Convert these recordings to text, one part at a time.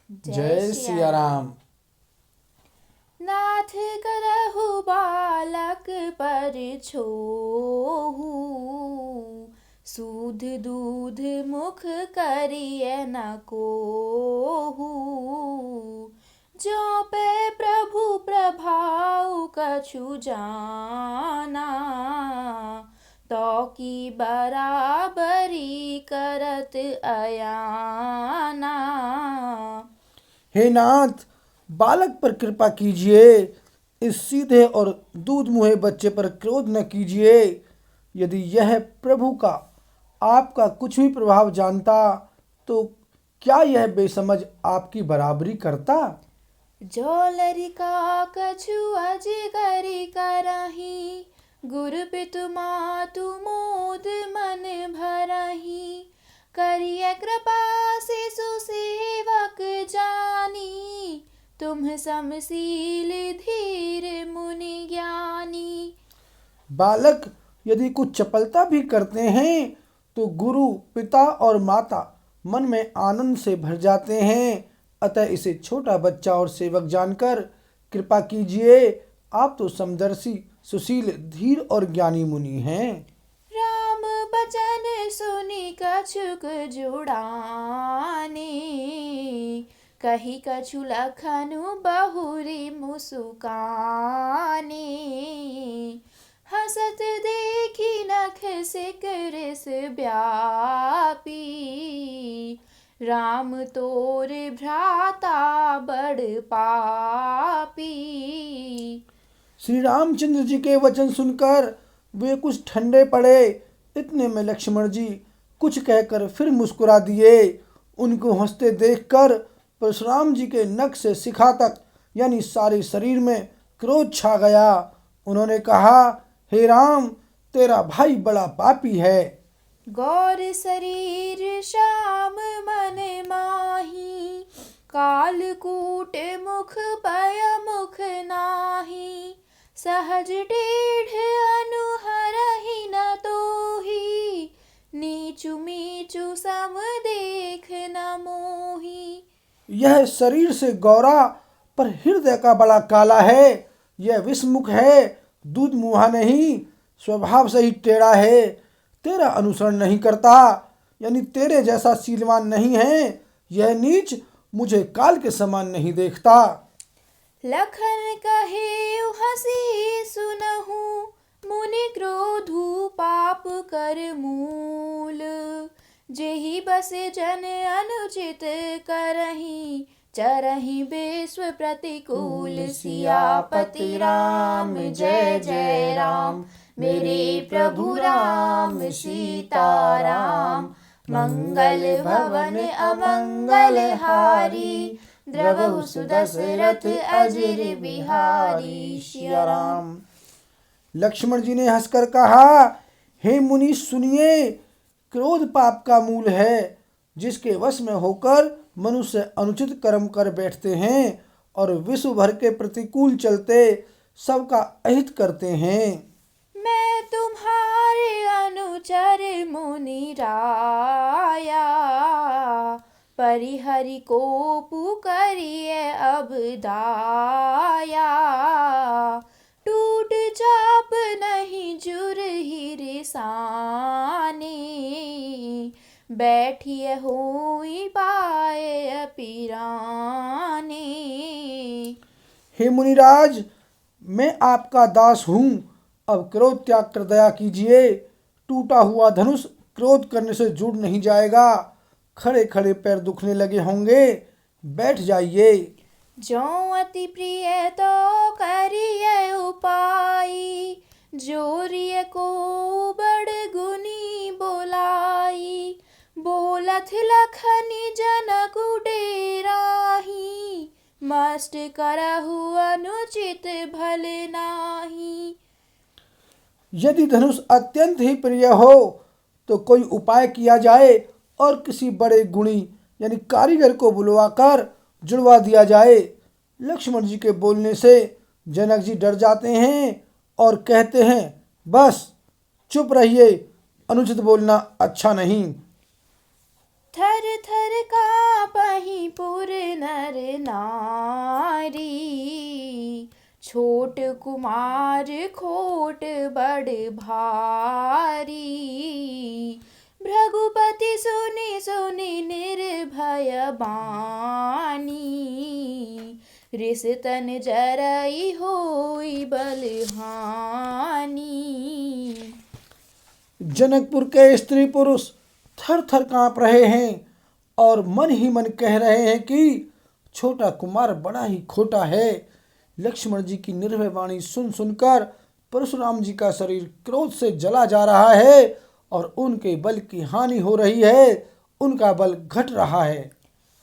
जय सिया राम। नाथ करहु बालक पर छोहू, सूध दूध मुख करिय न कोहू। जो पे प्रभु प्रभाव कछु जाना, तो की बराबरी करत अयाना। हे नाथ, बालक पर कृपा कीजिए। इस सीधे और दूध मुहे बच्चे पर क्रोध न कीजिए। यदि यह प्रभु का आपका कुछ भी प्रभाव जानता तो क्या यह बेसमझ आपकी बराबरी करता। जो लरिका कछु अजगरी करही, गुरु पितु मातु मोद मन भरही। करिय कृपा शिशु सेवक जानी, तुम समशील धीर मुनि ज्ञानी। बालक यदि कुछ चपलता भी करते हैं तो गुरु पिता और माता मन में आनंद से भर जाते हैं। अतः इसे छोटा बच्चा और सेवक जानकर कृपा कीजिए। आप तो समदर्शी, सुशील, धीर और ज्ञानी मुनि हैं। राम बचन सुनि कछुक जुड़ाने, कही कछु लखनु बहुरी मुसुकाने। हसत देखी नख सिकरिस व्यापी, राम तोर भ्राता बड़ पापी। श्री रामचंद्र जी के वचन सुनकर वे कुछ ठंडे पड़े। इतने में लक्ष्मण जी कुछ कहकर फिर मुस्कुरा दिए। उनको हंसते देखकर परशुराम जी के नख से शिखा तक यानी सारे शरीर में क्रोध छा गया। उन्होंने कहा, हे राम, तेरा भाई बड़ा पापी है। गौर शरीर श्याम मन माही, कालकूट मुख पय मुख नाही। सहज टेढ़ अनुहरहि न तोही, नीचु मीचु सम देख न मोही। यह शरीर से गौरा पर हृदय का बड़ा काला है। यह विषमुख है, दूध मुहा नहीं, स्वभाव से ही टेढ़ा है। तेरा अनुसरण नहीं करता, यानी तेरे जैसा शीलवान नहीं है। यह नीच मुझे काल के समान नहीं देखता। लखन कहे हसी सुनहु, मुनि क्रोधु पाप कर मूल। जेहि बस जन अनुचित करही, चरहि विश्व प्रतिकूल। सियापति राम जय जय राम, मेरे प्रभु राम सीताराम। मंगल भवन अमंगल हारी, द्रवहु सुदशरथ अजिर बिहारी। सिया राम। लक्ष्मण जी ने हंसकर कहा, हे मुनि सुनिए, क्रोध पाप का मूल है। जिसके वश में होकर मनुष्य अनुचित कर्म कर बैठते हैं और विश्व भर के प्रतिकूल चलते सबका अहित करते हैं। मैं तुम्हारे अनुचर मुनि राया, परिहरि को पुकरिए अब दाया। टूट चाप नहीं जुर ही रिसानी, बैठिए होई पाए पीरानी। हे मुनिराज, मैं आपका दास हूँ। अब क्रोध त्याग कर दया कीजिए। टूटा हुआ धनुष क्रोध करने से जुड़ नहीं जाएगा। खड़े खड़े पैर दुखने लगे होंगे, बैठ जाइए। जो अति प्रिय तो करिय उपाय, जोरिय को बड़ गुनी बोलाई। बोलथ लखनी जनक डेराही, मस्त करहु अनुचित भल नाही। यदि धनुष अत्यंत ही प्रिय हो तो कोई उपाय किया जाए और किसी बड़े गुणी यानी कारीगर को बुलवाकर जुड़वा दिया जाए। लक्ष्मण जी के बोलने से जनक जी डर जाते हैं और कहते हैं, बस चुप रहिए, अनुचित बोलना अच्छा नहीं। थर थर कापहि पुर नर छोट कुमार खोट बड़ भारी। भृगुपति सुनि सुनि निर्भय बानी। रिस तन जरई होई बलहानी। जनकपुर के स्त्री पुरुष थर थर कांप रहे हैं और मन ही मन कह रहे हैं कि छोटा कुमार बड़ा ही खोटा है। लक्ष्मण जी की निर्भय वाणी सुन सुनकर परशुराम जी का शरीर क्रोध से जला जा रहा है और उनके बल की हानि हो रही है, उनका बल घट रहा है।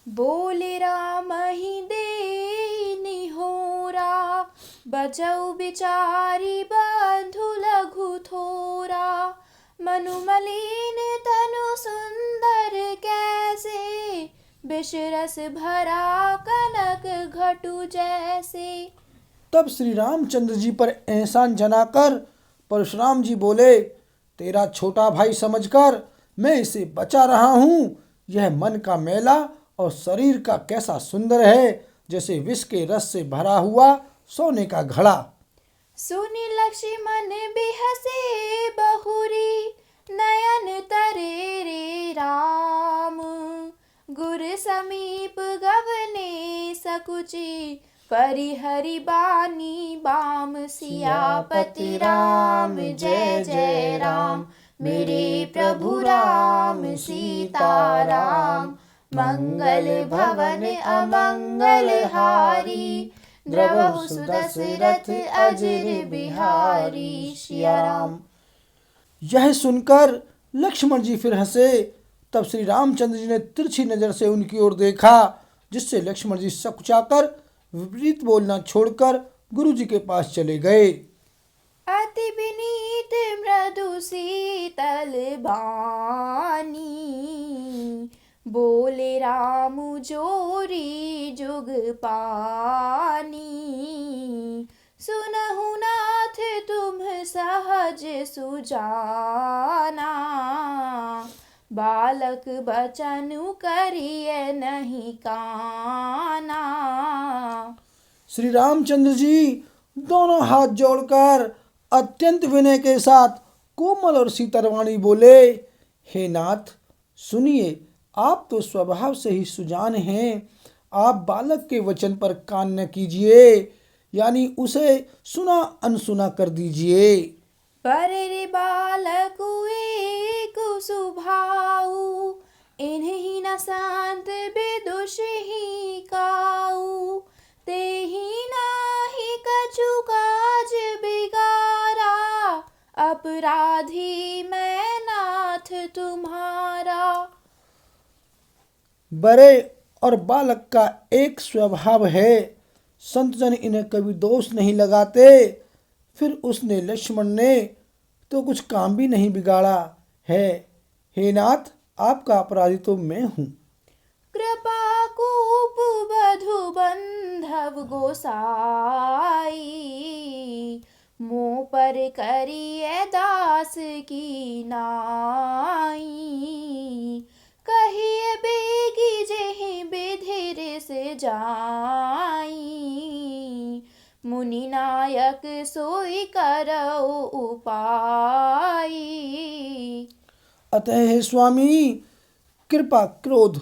बोले राम ही दे निहोरा। बचऊ बिचारी बंधु लघु थोरा। मनु मलिन तनु सुंदर कैसे। विष रस भरा कनक घटु जैसे। तब श्री रामचंद्र जी पर एहसान जनाकर परशुराम जी बोले, तेरा छोटा भाई समझकर मैं इसे बचा रहा हूँ। यह मन का मेला और शरीर का कैसा सुंदर है, जैसे विष के रस से भरा हुआ सोने का घड़ा। सुनि लक्ष्मण बिहसे बहुरी। नयन तरे रे राम। गुर समीप गवने सकुची। परिहरि बानी बाम। सियापति राम जय जय राम। मेरे प्रभु राम सीताराम। मंगल भवन अमंगल हारी। द्रवहु सुदशरथ अजर बिहारी। सिया राम। यह सुनकर लक्ष्मण जी फिर हंसे। तब श्री रामचंद्र जी ने तिरछी नजर से उनकी ओर देखा, जिससे लक्ष्मण जी सकुचाकर विपरीत बोलना छोड़कर गुरु जी के पास चले गए। अति विनीत मृदु शीतल बानी। बोले राम जोरी जुग पानी। सुनहु नाथ तुम सहज सुजाना। बालक बचनु करिए नहीं काना। श्री रामचंद्र जी दोनों हाथ जोड़कर अत्यंत विनय के साथ कोमल और शीतल वाणी बोले, हे नाथ सुनिए, आप तो स्वभाव से ही सुजान हैं। आप बालक के वचन पर कान न कीजिए, यानी उसे सुना अनसुना कर दीजिए। पर रे बालक एक सुभाऊ। इन्हीं न शांत विदुष ही काऊ। ते ही नाही कछु काज बिगारा। अपराधी मैं नाथ तुम्हारा। बड़े और बालक का एक स्वभाव है, संतजन इन्हें कभी दोष नहीं लगाते। फिर उसने लक्ष्मण ने तो कुछ काम भी नहीं बिगाड़ा है। हे नाथ, आपका अपराधी तो मैं हूँ। कृपा कूप बधु बंधव गोसाई। मुँह पर करिए दास की नाई। कहिए बेगी जेहि बिधिर से जाई। मुनि नायक सोई करौ उपाय। अतः हे स्वामी, कृपा, क्रोध,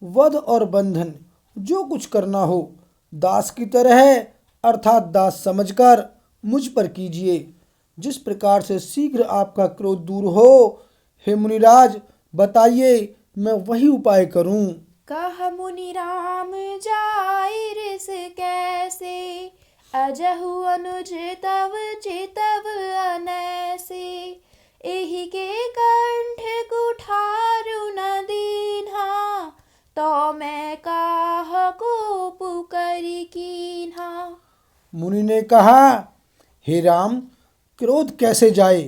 वध और बंधन जो कुछ करना हो दास की तरह अर्थात दास समझकर मुझ पर कीजिए। जिस प्रकार से शीघ्र आपका क्रोध दूर हो, हे मुनिराज बताइए, मैं वही उपाय करूं। कह मुनि राम जाई रिस कैसे। अजहु अनुज तव चितव अनैसे। एहि के कंठ कुठारु न दीन्हा। तो मैं काह को पुकरी कीन्हा। मुनि ने कहा, हे राम, क्रोध कैसे जाए।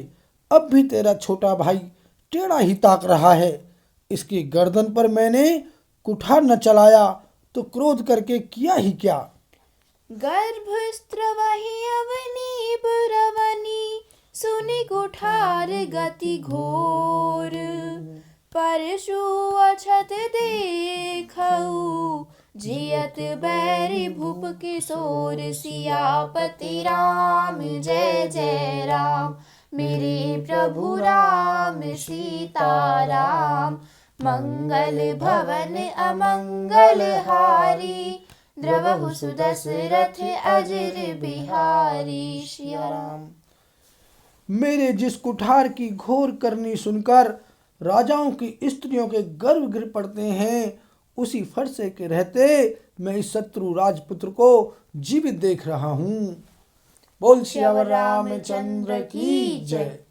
अब भी तेरा छोटा भाई टेढ़ा ही ताक रहा है। इसकी गर्दन पर मैंने कुठार न चलाया तो क्रोध करके किया ही क्या। गर्भस्त्रवहि अवनी बुरवनी। सुनि कुठार गति घोर। परशु अछत देखऊ जियत बैरी भूप किशोर सियापति राम जय जय राम। मेरे प्रभु राम सीताराम, मंगल भवन अमंगल हारी, द्रवहु सुदशरथ अजर बिहारी। सिया राम। मेरे जिस कुठार की घोर करनी सुनकर राजाओं की स्त्रियों के गर्भ गिर पड़ते हैं, उसी फरसे के रहते मैं इस शत्रु राजपुत्र को जीवित देख रहा हूँ। बोल सियावर रामचंद्र की जय।